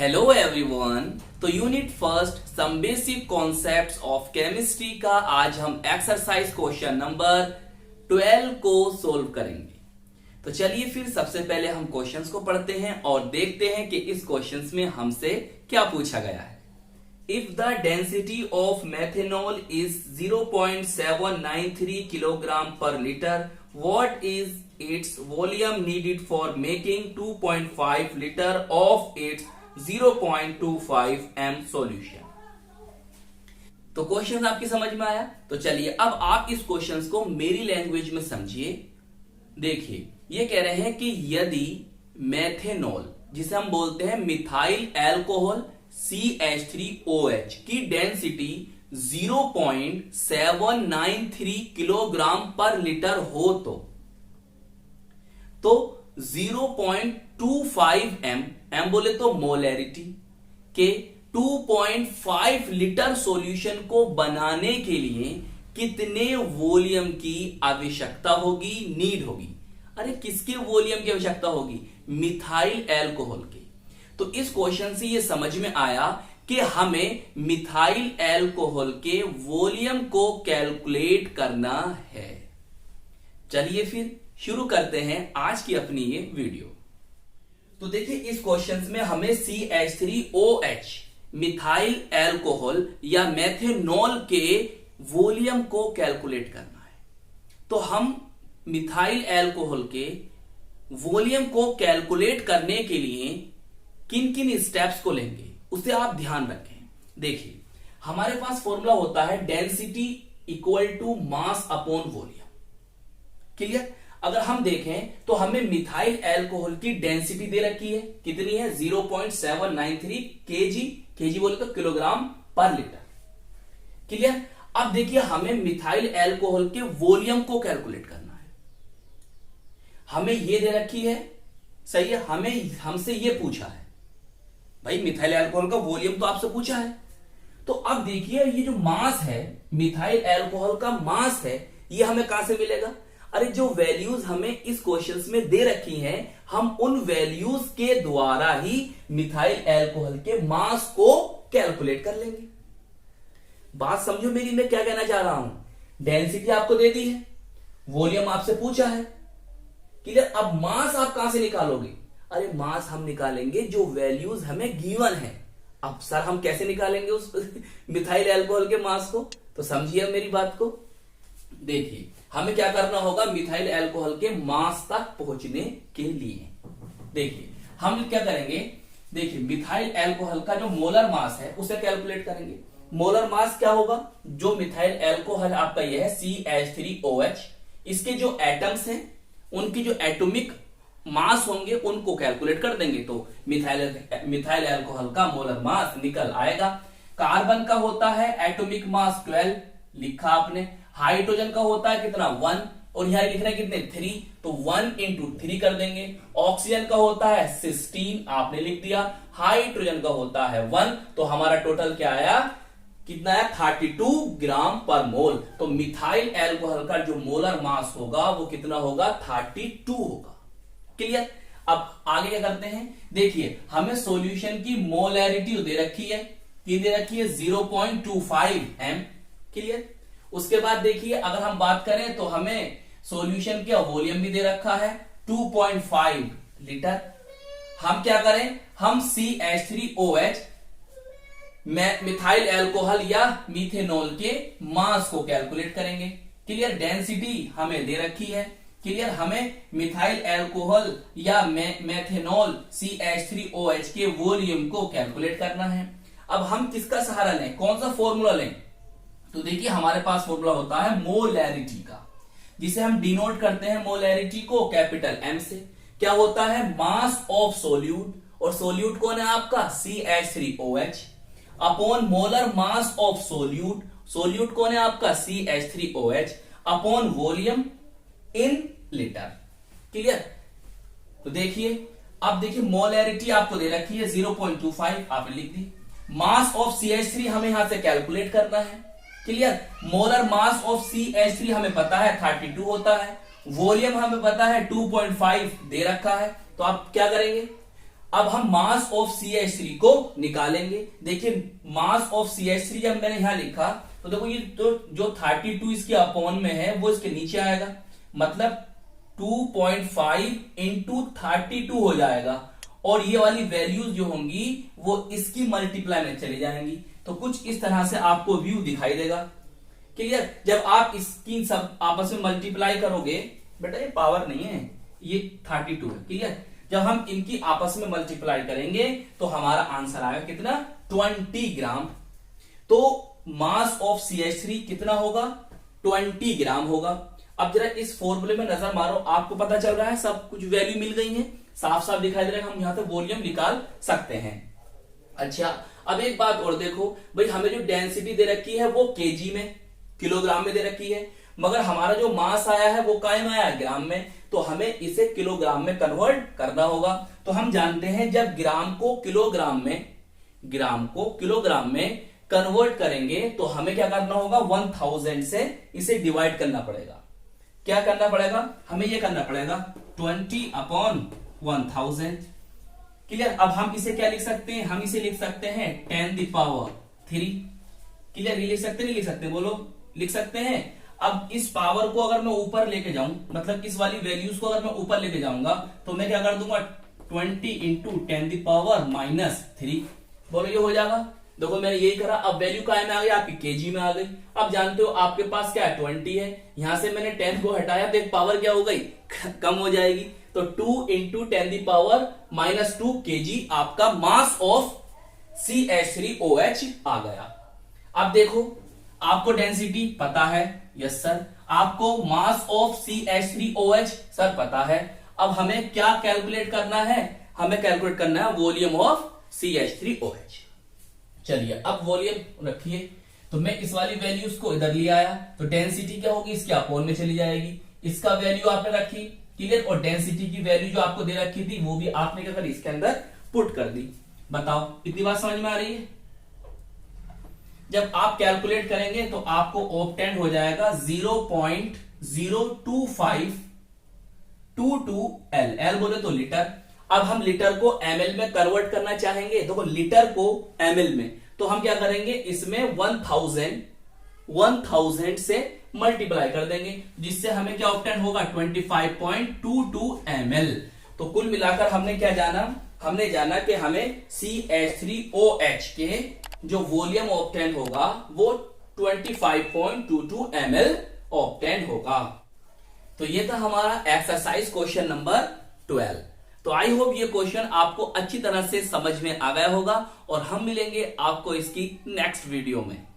Hello everyone. तो unit first some basic concepts of chemistry का आज हम एक्सरसाइज क्वेश्चन नंबर 12 को सोल्व करेंगे। तो चलिए फिर सबसे पहले हम क्वेश्चंस को पढ़ते हैं और देखते हैं कि इस क्वेश्चंस में हमसे क्या पूछा गया है। If the density of methanol is 0.793 kilogram पर litre, what is its volume needed for making 2.5 liter of its 0.25 m solution। तो क्वेश्चन आपकी समझ में आया। तो चलिए अब आप इस क्वेश्चन को मेरी लैंग्वेज में समझिए। देखिए ये कह रहे हैं कि यदि मेथेनॉल, जिसे हम बोलते हैं मिथाइल एल्कोहल CH3OH की डेंसिटी 0.793 किलोग्राम पर लीटर हो तो 0.25 m बोले तो मोलैरिटी के 2.5 लीटर सॉल्यूशन को बनाने के लिए कितने वॉल्यूम की आवश्यकता होगी, नीड होगी। अरे किसके वॉल्यूम की आवश्यकता होगी? मिथाइल एल्कोहल की। तो इस क्वेश्चन से ये समझ में आया कि हमें मिथाइल एल्कोहल के वॉल्यूम को कैलकुलेट करना है। चलिए फिर शुरू करते हैं आज की अपनी ये वीडियो। तो देखिए इस क्वेश्चन में हमें CH3OH मिथाइल एल्कोहल या मेथेनॉल के वॉल्यूम को कैलकुलेट करना है। तो हम मिथाइल एल्कोहल के वॉल्यूम को कैलकुलेट करने के लिए किन किन स्टेप्स को लेंगे उसे आप ध्यान रखें। देखिए हमारे पास फॉर्मूला होता है density equal to mass upon volume. Clear? अगर हम देखें तो हमें मिथाइल एल्कोहल की डेंसिटी दे रखी है, कितनी है? 0.793 केजी बोले तो किलोग्राम पर लीटर। क्लियर? अब देखिए हमें मिथाइल एल्कोहल के वॉल्यूम को कैलकुलेट करना है। हमें ये दे रखी है, सही है, हमसे ये पूछा है भाई मिथाइल एल्कोहल का वॉल्यूम तो आपसे पूछा है। तो अब देखिए ये जो मास है, मिथाइल एल्कोहल का मास है, ये हमें कहां से मिलेगा? अरे जो वैल्यूज हमें इस क्वेश्चन में दे रखी हैं, हम उन वैल्यूज के द्वारा ही मिथाइल एल्कोहल के मास को कैलकुलेट कर लेंगे। बात समझो मेरी, मैं क्या कहना चाह रहा हूं। डेंसिटी आपको दे दी है, वॉल्यूम आपसे पूछा है, क्लियर? अब मास आप कहां से निकालोगे? अरे मास हम निकालेंगे जो वैल्यूज हमें गिवन है। अब सर हम कैसे निकालेंगे उस मिथाइल एल्कोहल के मास को? तो समझिए मेरी बात को। देखिए हमें क्या करना होगा मिथाइल एल्कोहल के मास तक पहुंचने के लिए। देखिए हम क्या करेंगे, देखिए मिथाइल एल्कोहल का जो मोलर मास है उसे कैलकुलेट करेंगे। मोलर मास क्या होगा? जो मिथाइल एल्कोहल आपका यह है CH3OH, इसके जो एटम्स हैं उनकी जो एटॉमिक मास होंगे उनको कैलकुलेट कर देंगे तो मिथाइल एल्कोहल का मोलर मास निकल आएगा। कार्बन का होता है एटॉमिक मास 12, लिखा आपने। हाइड्रोजन का होता है कितना? 1, और यहां लिख रहे हैं कितने? 3, तो 1 into 3 कर देंगे। ऑक्सीजन का होता है 16, आपने लिख दिया। हाइड्रोजन का होता है 1, तो हमारा टोटल क्या आया? कितना है? 32 ग्राम पर मोल। तो मिथाइल एल्कोहल का जो मोलर मास होगा वो कितना होगा? 32 होगा। क्लियर? अब आगे क्या करते हैं, देखिए हमें सॉल्यूशन की मोलैरिटी दे रखी है, ये दे रखी है 0.25 m। क्लियर? उसके बाद देखिए अगर हम बात करें तो हमें सॉल्यूशन का वॉल्यूम भी दे रखा है 2.5 लीटर। हम क्या करें, हम CH3OH मिथाइल एल्कोहल या मिथेनॉल के मास को कैलकुलेट करेंगे। क्लियर? डेंसिटी हमें दे रखी है। क्लियर? हमें मिथाइल एल्कोहल या मेथेनॉल CH3OH के वॉल्यूम को कैलकुलेट करना है। अब हम किसका सहारा लें, कौन सा फॉर्मूला लें? तो देखिए हमारे पास फॉर्मूला होता है मोलैरिटी का, जिसे हम डिनोट करते हैं मोलैरिटी को कैपिटल M से। क्या होता है? मास ऑफ सोल्यूट, और सोल्यूट कौन है आपका? CH3OH, upon molar mass of solute, solute कौन है आपका? CH3OH, upon volume in litre. Clear? तो देखिए अब देखिए मोलैरिटी आपको दे रखी है 0.25, आपने लिख दी। मास ऑफ CH3 हमें यहां से कैलकुलेट करना है। Clear? Molar mass of CH3 हमें पता है 32 होता है, वॉल्यूम हमें पता है 2.5 दे रखा है। तो आप क्या करेंगे, अब हम मास ऑफ CH3 को निकालेंगे। देखिए मास ऑफ CH3 जब मैंने यहां लिखा तो देखो ये जो 32 इसके अपॉन में है वो इसके नीचे आएगा, मतलब 2.5 इंटू 32 हो जाएगा, और ये वाली वैल्यूज जो होंगी वो इसकी मल्टीप्लाई में चली जाएंगी। तो कुछ इस तरह से आपको व्यू दिखाई देगा। क्लियर? जब आप इसकी सब आपस में मल्टीप्लाई करोगे, बेटा ये पावर नहीं है, ये 32 है। क्लियर? जब हम इनकी आपस में मल्टीप्लाई करेंगे तो हमारा आंसर आएगा कितना? 20 ग्राम। तो मास ऑफ CH3 कितना होगा? 20 ग्राम होगा। अब जरा इस फॉर्मूले में नजर मारो, आपको पता चल रहा है सब कुछ वैल्यू मिल गई है, साफ साफ दिखाई दे रहा है, हम यहां से वॉल्यूम निकाल सकते हैं। अच्छा, अब एक बात और देखो भाई, हमें जो डेंसिटी दे रखी है वो केजी में, किलोग्राम में दे रखी है, मगर हमारा जो मास आया है वो कायम आया है ग्राम में, तो हमें इसे किलोग्राम में कन्वर्ट करना होगा। तो हम जानते हैं जब ग्राम को किलोग्राम में कन्वर्ट करेंगे तो हमें क्या करना होगा? 1000 से इसे डिवाइड करना पड़ेगा। क्या करना पड़ेगा? हमें यह करना पड़ेगा 20/1000। क्लियर? अब हम इसे क्या लिख सकते हैं? हम इसे लिख सकते हैं 10⁻3। क्लियर? ये लिख सकते नहीं लिख सकते? बोलो, लिख सकते हैं। अब इस पावर को अगर मैं ऊपर लेके जाऊं, मतलब इस वाली वैल्यूज को अगर मैं ऊपर लेके जाऊंगा तो मैं क्या कर दूंगा? 20 इंटू 10⁻³ बोलो, ये हो जाएगा। देखो मैंने यही करा। अब वैल्यू काय में आ गई? आपकी केजी में आ गई। अब जानते हो आपके पास क्या है? 20 है। यहां से मैंने 10 को हटाया तो एक पावर क्या हो गई? कम हो जाएगी। तो 2 इंटू 10⁻² केजी आपका मास ऑफ CH3OH आ गया। अब देखो, आपको डेंसिटी पता है, यस सर। आपको मास ऑफ CH3OH सर पता है। अब हमें क्या कैलकुलेट करना है? हमें कैलकुलेट करना है वॉल्यूम ऑफ CH3OH। चलिए अब वॉल्यूम रखिए, तो मैं इस वाली वैल्यूज को इधर ले आया, तो डेंसिटी क्या होगी? इसके अपॉन में चली जाएगी। इसका वैल्यू आपने रखी, क्लियर, और डेंसिटी की वैल्यू जो आपको दे रखी थी वो भी आपने क्या करी? इसके अंदर पुट कर दी। बताओ इतनी बात समझ में आ रही है? जब आप कैलकुलेट करेंगे तो आपको ऑब्टेंड हो जाएगा 0.02522 L। L बोले तो लीटर। अब हम लीटर को ml में कन्वर्ट करना चाहेंगे, देखो लीटर को ml में, तो हम क्या करेंगे? इसमें 1000 से मल्टीप्लाई कर देंगे, जिससे हमें क्या ऑब्टेंड होगा? 25.22 ml। तो कुल मिलाकर हमने क्या जाना? हमने जाना कि हमें CH3OH के जो वॉल्यूम ऑब्टेन होगा वो 25.22 ml ऑब्टेन होगा। तो ये था हमारा एक्सरसाइज क्वेश्चन नंबर 12। तो आई होप ये क्वेश्चन आपको अच्छी तरह से समझ में आ गया होगा, और हम मिलेंगे आपको इसकी नेक्स्ट वीडियो में।